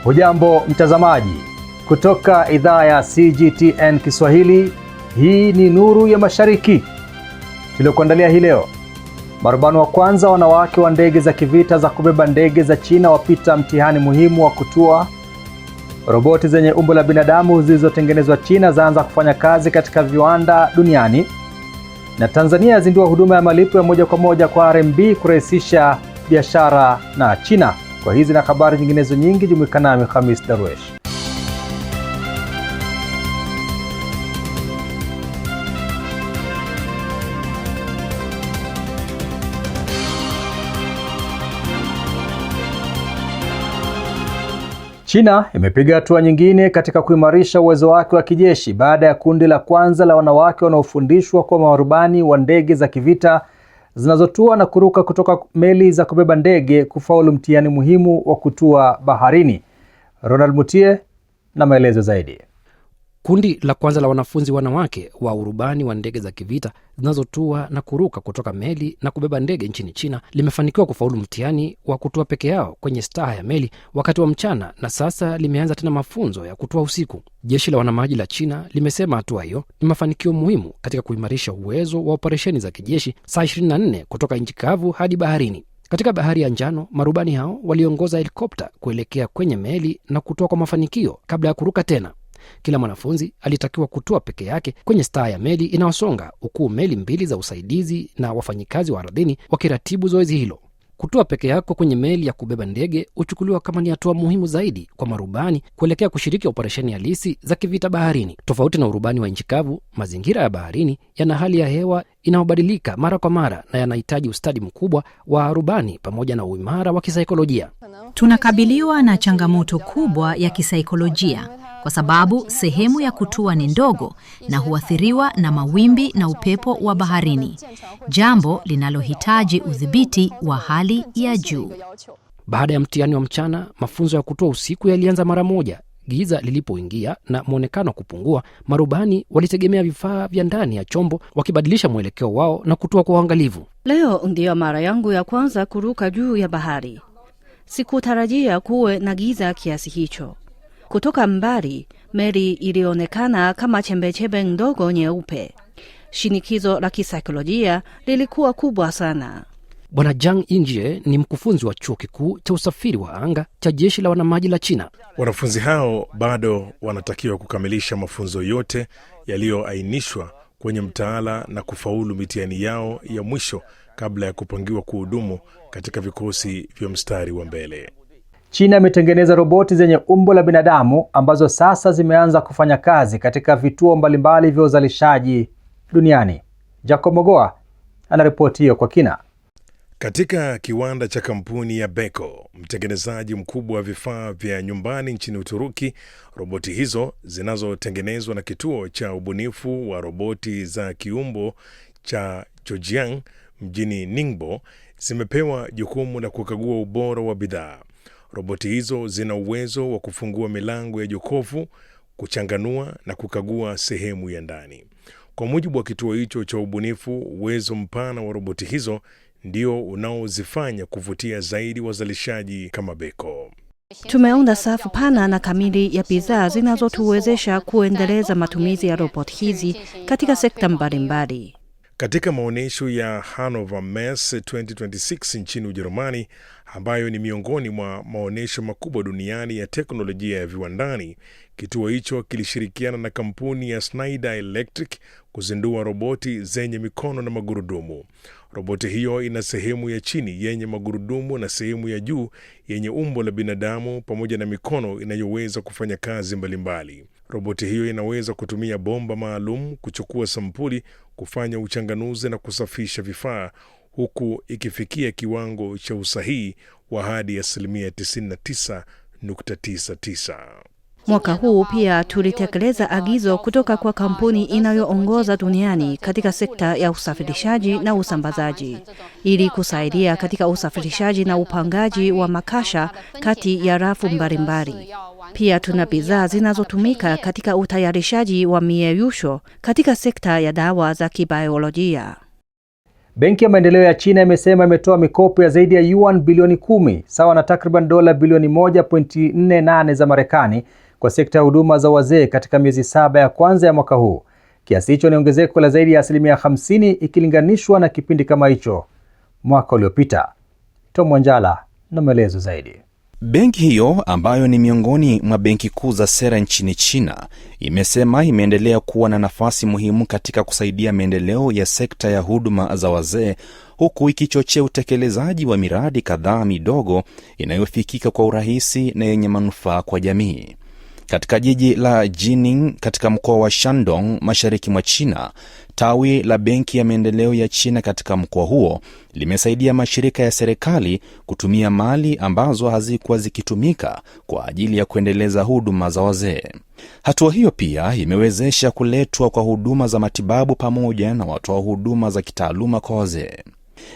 Hujambo mtazamaji, kutoka idhaa ya CGTN Kiswahili, hii ni Nuru ya Mashariki. Tuliokuandalia hii leo: marubani wa kwanza wanawake wa ndege za kivita za kubeba ndege za China wapita mtihani muhimu wa kutua. Roboti zenye umbo la binadamu zilizotengenezwa China zaanza kufanya kazi katika viwanda duniani. Na Tanzania yazindua huduma ya malipo ya moja kwa moja kwa RMB kurahisisha biashara na China. Kwa hizi na habari nyinginezo nyingi, jumuika nami Khamis Darwesh. China imepiga hatua nyingine katika kuimarisha uwezo wake wa kijeshi baada ya kundi la kwanza la wanawake wanaofundishwa kwa marubani wa ndege za kivita zinazotua na kuruka kutoka meli za kubeba ndege kufaulu mtihani muhimu wa kutua baharini. Ronald Mutie na maelezo zaidi. Kundi la kwanza la wanafunzi wanawake wa urubani wa ndege za kivita zinazotua na kuruka kutoka meli na kubeba ndege nchini China limefanikiwa kufaulu mtihani wa kutua peke yao kwenye staha ya meli wakati wa mchana, na sasa limeanza tena mafunzo ya kutua usiku. Jeshi la wanamaji la China limesema hatua hiyo ni mafanikio muhimu katika kuimarisha uwezo wa operesheni za kijeshi saa 24 kutoka nchi kavu hadi baharini. Katika bahari ya Njano, marubani hao waliongoza helikopta kuelekea kwenye meli na kutua kwa mafanikio kabla ya kuruka tena. Kila mwanafunzi alitakiwa kutua peke yake kwenye staa ya meli inayosonga, huku meli mbili za usaidizi na wafanyikazi wa ardhini wakiratibu zoezi hilo. Kutua peke yako kwenye meli ya kubeba ndege huchukuliwa kama ni hatua muhimu zaidi kwa marubani kuelekea kushiriki operesheni halisi za kivita baharini. Tofauti na urubani wa nchi kavu, mazingira ya baharini yana hali ya hewa inayobadilika mara kwa mara na yanahitaji ustadi mkubwa wa rubani pamoja na uimara wa kisaikolojia. Tunakabiliwa na changamoto kubwa ya kisaikolojia kwa sababu sehemu ya kutua ni ndogo na huathiriwa na mawimbi na upepo wa baharini, jambo linalohitaji udhibiti wa hali ya juu. Baada ya mtihani wa mchana, mafunzo ya kutua usiku yalianza mara moja. Giza lilipoingia na muonekano kupungua, marubani walitegemea vifaa vya ndani ya chombo wakibadilisha mwelekeo wao na kutua kwa uangalifu. Leo ndiyo mara yangu ya kwanza kuruka juu ya bahari. Sikutarajia kuwe na giza kiasi hicho. Kutoka mbali, meli ilionekana kama chembechembe ndogo nyeupe. Shinikizo la kisaikolojia lilikuwa kubwa sana. Bwana Zhang Yingjie ni mkufunzi wa chuo kikuu cha usafiri wa anga cha jeshi la wanamaji la China. Wanafunzi hao bado wanatakiwa kukamilisha mafunzo yote yaliyoainishwa kwenye mtaala na kufaulu mitihani yao ya mwisho kabla ya kupangiwa kuhudumu katika vikosi vya mstari wa mbele. China imetengeneza roboti zenye umbo la binadamu ambazo sasa zimeanza kufanya kazi katika vituo mbalimbali vya uzalishaji duniani. Jacob Mogoa anaripoti hiyo kwa kina. Katika kiwanda cha kampuni ya Beko, mtengenezaji mkubwa wa vifaa vya nyumbani nchini Uturuki, roboti hizo zinazotengenezwa na kituo cha ubunifu wa roboti za kiumbo cha Zhejiang mjini Ningbo zimepewa jukumu la kukagua ubora wa bidhaa. Roboti hizo zina uwezo wa kufungua milango ya jokofu, kuchanganua na kukagua sehemu ya ndani. Kwa mujibu wa kituo hicho cha ubunifu, uwezo mpana wa roboti hizo ndio unaozifanya kuvutia zaidi wazalishaji kama Beko. Tumeunda safu pana na kamili ya bidhaa zinazotuwezesha kuendeleza matumizi ya roboti hizi katika sekta mbalimbali. Katika maonyesho ya Hannover Messe 2026 nchini Ujerumani, ambayo ni miongoni mwa maonyesho makubwa duniani ya teknolojia ya viwandani, kituo hicho kilishirikiana na kampuni ya Schneider Electric kuzindua roboti zenye mikono na magurudumu. Roboti hiyo ina sehemu ya chini yenye magurudumu na sehemu ya juu yenye umbo la binadamu pamoja na mikono inayoweza kufanya kazi mbalimbali. Roboti hiyo inaweza kutumia bomba maalum kuchukua sampuli, kufanya uchanganuzi na kusafisha vifaa, huku ikifikia kiwango cha usahihi wa hadi 99.99%. Mwaka huu pia tulitekeleza agizo kutoka kwa kampuni inayoongoza duniani katika sekta ya usafirishaji na usambazaji ili kusaidia katika usafirishaji na upangaji wa makasha kati ya rafu mbalimbali. Pia tuna bidhaa zinazotumika katika utayarishaji wa mieyusho katika sekta ya dawa za kibiolojia. Benki ya Maendeleo ya China imesema imetoa mikopo ya zaidi ya yuan bilioni 10 sawa na takriban dola bilioni 1.48 za Marekani kwa sekta ya huduma za wazee katika miezi 7 ya kwanza ya mwaka huu. Kiasi hicho ni ongezeko la zaidi ya 50% ikilinganishwa na kipindi kama hicho mwaka uliopita. Tom Wanjala na maelezo zaidi. Benki hiyo ambayo ni miongoni mwa benki kuu za sera nchini China imesema imeendelea kuwa na nafasi muhimu katika kusaidia maendeleo ya sekta ya huduma za wazee, huku ikichochea utekelezaji wa miradi kadhaa midogo inayofikika kwa urahisi na yenye manufaa kwa jamii. Katika jiji la Jining katika mkoa wa Shandong mashariki mwa China, tawi la Benki ya Maendeleo ya China katika mkoa huo limesaidia mashirika ya serikali kutumia mali ambazo hazikuwa zikitumika kwa ajili ya kuendeleza huduma za wazee. Hatua hiyo pia imewezesha kuletwa kwa huduma za matibabu pamoja na watoa huduma za kitaaluma kwa wazee.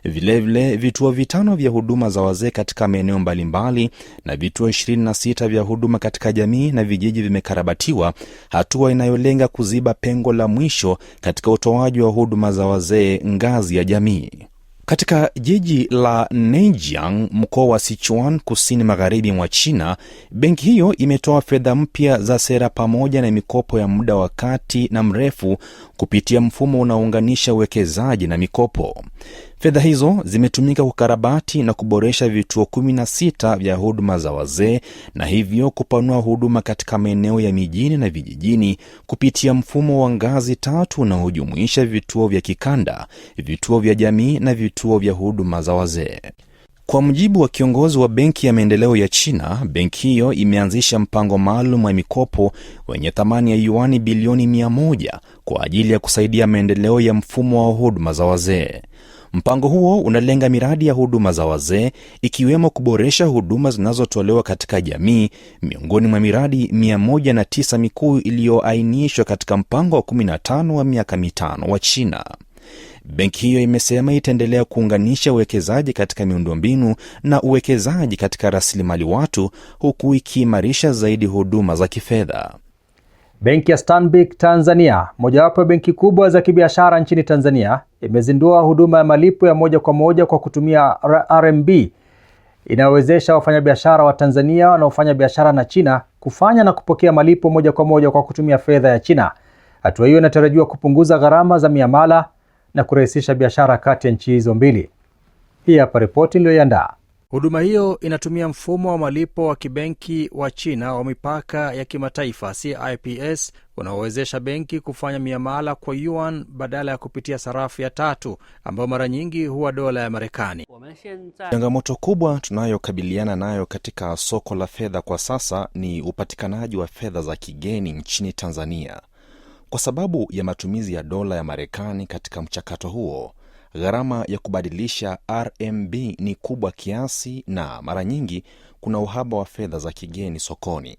Vilevile vituo 5 vya huduma za wazee katika maeneo mbalimbali na vituo 26 vya huduma katika jamii na vijiji vimekarabatiwa, hatua inayolenga kuziba pengo la mwisho katika utoaji wa huduma za wazee ngazi ya jamii. Katika jiji la Neijiang, mkoa wa Sichuan, kusini magharibi mwa China, benki hiyo imetoa fedha mpya za sera pamoja na mikopo ya muda wa kati na mrefu kupitia mfumo unaounganisha uwekezaji na mikopo. Fedha hizo zimetumika kukarabati na kuboresha vituo 16 vya huduma za wazee na hivyo kupanua huduma katika maeneo ya mijini na vijijini kupitia mfumo wa ngazi 3 unaojumuisha vituo vya kikanda, vituo vya jamii na vituo vya huduma za wazee. Kwa mujibu wa kiongozi wa Benki ya Maendeleo ya China, benki hiyo imeanzisha mpango maalum wa mikopo wenye thamani ya yuani bilioni 100 kwa ajili ya kusaidia maendeleo ya mfumo wa huduma za wazee. Mpango huo unalenga miradi ya huduma za wazee ikiwemo kuboresha huduma zinazotolewa katika jamii, miongoni mwa miradi 109 mikuu iliyoainishwa katika mpango wa 15 wa miaka 5 wa China. Benki hiyo imesema itaendelea kuunganisha uwekezaji katika miundombinu na uwekezaji katika rasilimali watu, huku ikiimarisha zaidi huduma za kifedha. Benki ya Stanbic Tanzania, mojawapo ya benki kubwa za kibiashara nchini Tanzania, imezindua huduma ya malipo ya moja kwa moja kwa kutumia RMB inayowezesha wafanyabiashara wa Tanzania wanaofanya biashara na China kufanya na kupokea malipo moja kwa moja kwa kutumia fedha ya China. Hatua hiyo inatarajiwa kupunguza gharama za miamala na kurahisisha biashara kati ya nchi hizo mbili. Hii hapa ripoti iliyoiandaa. Huduma hiyo inatumia mfumo wa malipo wa kibenki wa China wa mipaka ya kimataifa CIPS unaowezesha benki kufanya miamala kwa yuan badala ya kupitia sarafu ya tatu ambayo mara nyingi huwa dola ya Marekani. Changamoto kubwa tunayokabiliana nayo katika soko la fedha kwa sasa ni upatikanaji wa fedha za kigeni nchini Tanzania. Kwa sababu ya matumizi ya dola ya Marekani katika mchakato huo, gharama ya kubadilisha RMB ni kubwa kiasi na mara nyingi kuna uhaba wa fedha za kigeni sokoni.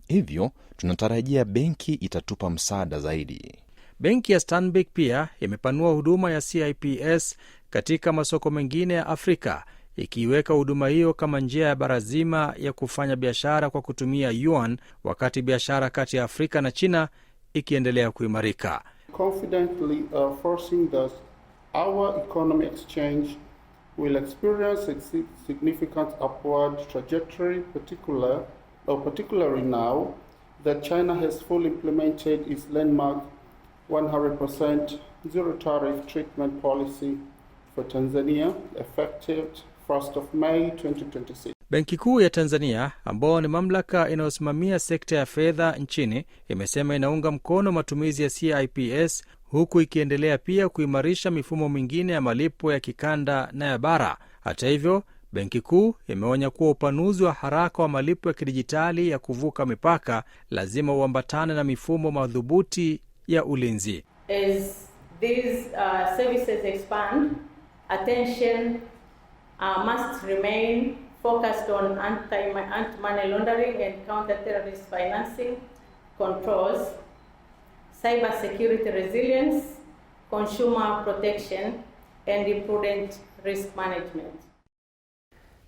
Hivyo, tunatarajia benki itatupa msaada zaidi. Benki ya Stanbic pia imepanua huduma ya CIPS katika masoko mengine ya Afrika, ikiweka huduma hiyo kama njia ya bara zima ya kufanya biashara kwa kutumia yuan, wakati biashara kati ya Afrika na China ikiendelea kuimarika. Confidently foreseeing that our economic exchange will experience a significant upward trajectory, particularly now that China has fully implemented its landmark 100% zero tariff treatment policy for Tanzania, effective 1st of May 2026. Benki Kuu ya Tanzania, ambao ni mamlaka inayosimamia sekta ya fedha nchini, imesema inaunga mkono matumizi ya CIPS huku ikiendelea pia kuimarisha mifumo mingine ya malipo ya kikanda na ya bara. Hata hivyo, Benki Kuu imeonya kuwa upanuzi wa haraka wa malipo ya kidijitali ya kuvuka mipaka lazima uambatane na mifumo madhubuti ya ulinzi. As these services expand, attention must remain focused on anti-money laundering and counter-terrorist financing controls, cyber security resilience, consumer protection, and prudent risk management.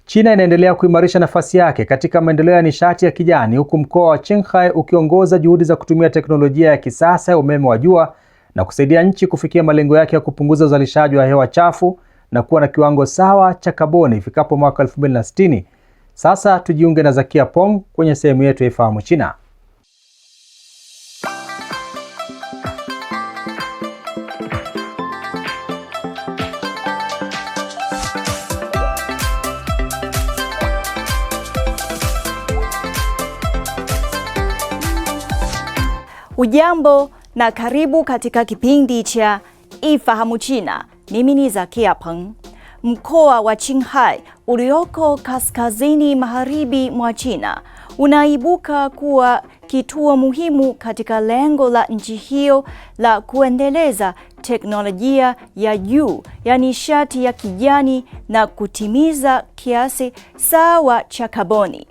China inaendelea kuimarisha nafasi yake katika maendeleo ya nishati ya kijani, huku mkoa wa Qinghai ukiongoza juhudi za kutumia teknolojia ya kisasa ya umeme wa jua na kusaidia nchi kufikia malengo yake ya kupunguza uzalishaji wa hewa chafu na kuwa na kiwango sawa cha kaboni ifikapo mwaka 2060. Sasa tujiunge na Zakia Pong kwenye sehemu yetu ya Ifahamu China. Ujambo na karibu katika kipindi cha Ifahamu China. Mimi ni Zakia Peng. Mkoa wa Qinghai ulioko kaskazini magharibi mwa China unaibuka kuwa kituo muhimu katika lengo la nchi hiyo la kuendeleza teknolojia ya juu ya nishati ya kijani na kutimiza kiasi sawa cha kaboni.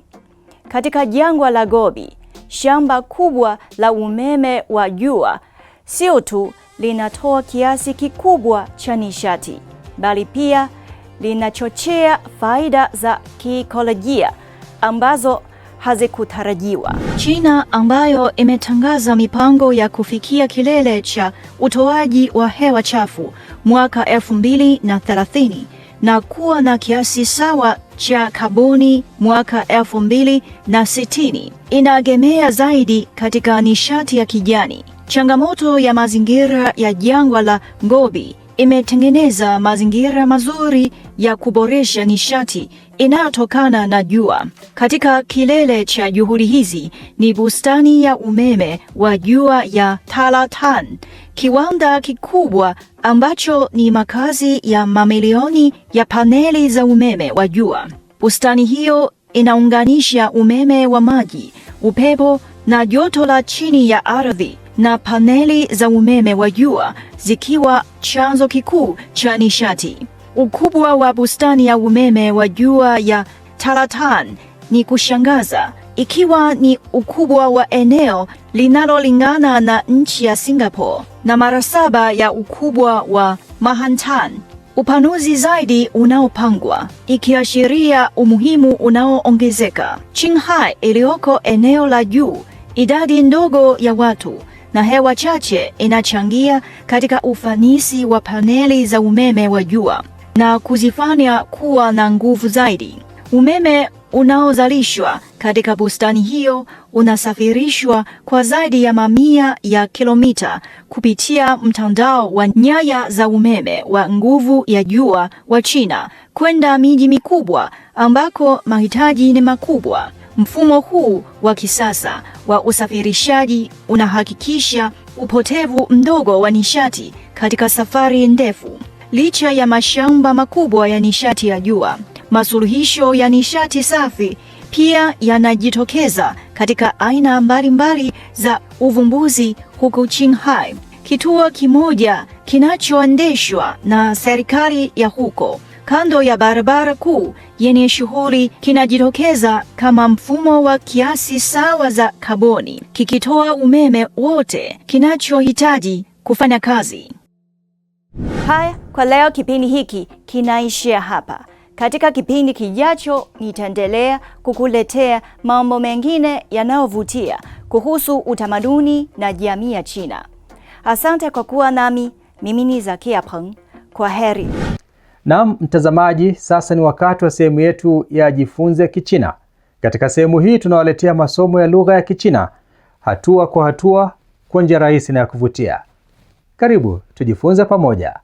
Katika jangwa la Gobi, shamba kubwa la umeme wa jua sio tu linatoa kiasi kikubwa cha nishati, bali pia linachochea faida za kiikolojia ambazo hazikutarajiwa. China ambayo imetangaza mipango ya kufikia kilele cha utoaji wa hewa chafu mwaka 2030 na kuwa na kiasi sawa cha kaboni mwaka 2060, inaegemea zaidi katika nishati ya kijani. Changamoto ya mazingira ya jangwa la Gobi imetengeneza mazingira mazuri ya kuboresha nishati inayotokana na jua. Katika kilele cha juhudi hizi ni bustani ya umeme wa jua ya Talatang, kiwanda kikubwa ambacho ni makazi ya mamilioni ya paneli za umeme wa jua. Bustani hiyo inaunganisha umeme wa maji, upepo na joto la chini ya ardhi, na paneli za umeme wa jua zikiwa chanzo kikuu cha nishati. Ukubwa wa bustani ya umeme wa jua ya Talatang ni kushangaza, ikiwa ni ukubwa wa eneo linalolingana na nchi ya Singapore na mara 7 ya ukubwa wa Manhattan. Upanuzi zaidi unaopangwa, ikiashiria umuhimu unaoongezeka. Qinghai iliyoko eneo la juu, idadi ndogo ya watu na hewa chache inachangia katika ufanisi wa paneli za umeme wa jua na kuzifanya kuwa na nguvu zaidi. Umeme unaozalishwa katika bustani hiyo unasafirishwa kwa zaidi ya mamia ya kilomita kupitia mtandao wa nyaya za umeme wa nguvu ya jua wa China kwenda miji mikubwa ambako mahitaji ni makubwa. Mfumo huu wa kisasa wa usafirishaji unahakikisha upotevu mdogo wa nishati katika safari ndefu. Licha ya mashamba makubwa ya nishati ya jua, masuluhisho ya nishati safi pia yanajitokeza katika aina mbalimbali za uvumbuzi huko Qinghai. Kituo kimoja kinachoendeshwa na serikali ya huko kando ya barabara kuu yenye shughuli kinajitokeza kama mfumo wa kiasi sawa za kaboni, kikitoa umeme wote kinachohitaji kufanya kazi. Haya, kwa leo kipindi hiki kinaishia hapa. Katika kipindi kijacho nitaendelea kukuletea mambo mengine yanayovutia kuhusu utamaduni na jamii ya China. Asante kwa kuwa nami. Mimi ni Zakia Peng. Kwa heri. Naam mtazamaji, sasa ni wakati wa sehemu yetu ya Jifunze Kichina. Katika sehemu hii tunawaletea masomo ya lugha ya Kichina hatua kwa hatua kwa njia rahisi na ya kuvutia. Karibu tujifunze pamoja.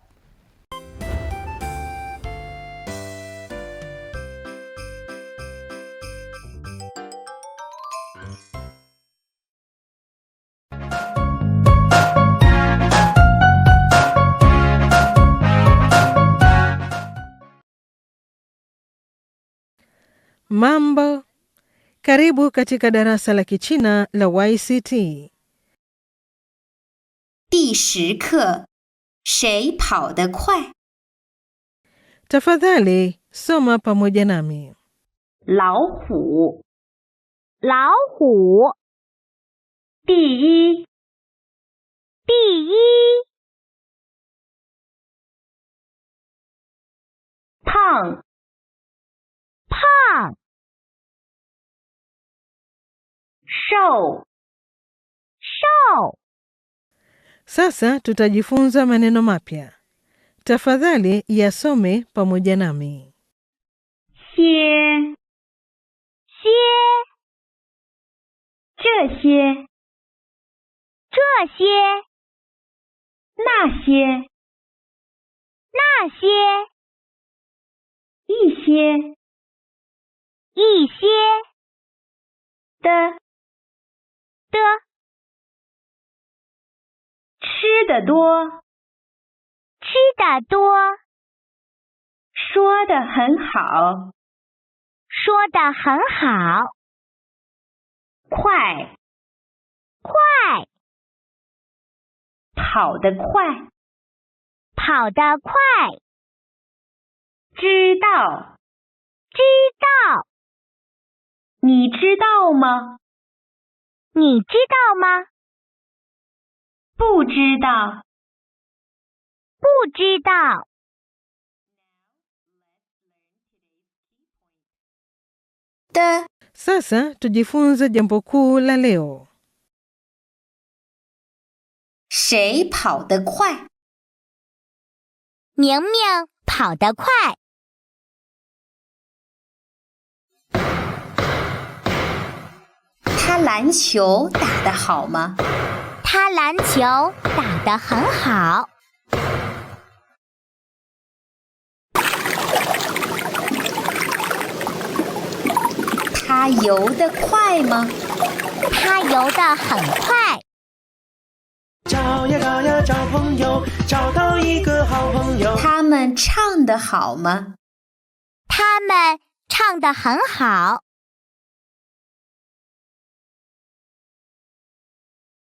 Mambo, karibu katika darasa la Kichina la YCT. 第10课，谁跑得快？ Tafadhali soma pamoja nami. 老虎，老虎。第一，第一。胖，胖。瘦，瘦。Sasa tutajifunza maneno mapya. Tafadhali yasome pamoja nami. 些，这些，那些，一些，的，吃得多，说得很好，快，跑得快，知道，你知道吗？不知道，的。 Sasa tujifunze jambo kuu la leo. 谁跑得快？明明跑得快。他篮球打得好吗？他篮球打得很好。他游得快吗？他游得很快。找呀找呀找朋友，找到一个好朋友。他们唱得好吗？他们唱得很好。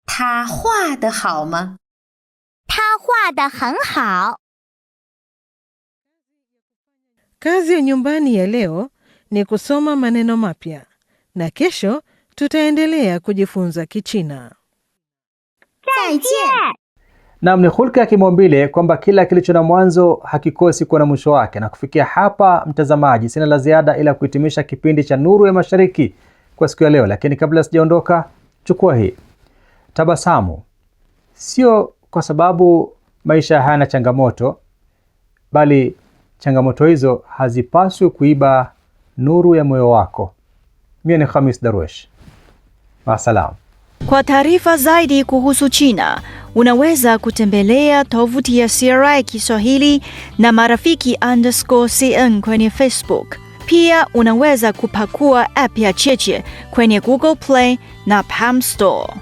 他画得好吗？他画得很好。 Kazi ya nyumbani ya leo ni kusoma maneno mapya, na kesho tutaendelea kujifunza Kichina. 再见. Naam, ni hulka ya kimaumbile kwamba kila kilicho na mwanzo hakikosi kuwa na mwisho wake. Na kufikia hapa, mtazamaji, sina la ziada ila kuhitimisha kipindi cha Nuru ya Mashariki kwa siku ya leo. Lakini kabla sijaondoka, chukua hii. Tabasamu. Sio kwa sababu maisha hayana changamoto, bali changamoto hizo hazipaswi kuiba nuru ya moyo wako. Mimi ni Khamis Darwish. Maasalam. Kwa taarifa zaidi kuhusu China, unaweza kutembelea tovuti ya CRI Kiswahili na marafiki_CN kwenye Facebook. Pia unaweza kupakua app ya Cheche kwenye Google Play na Palm Store.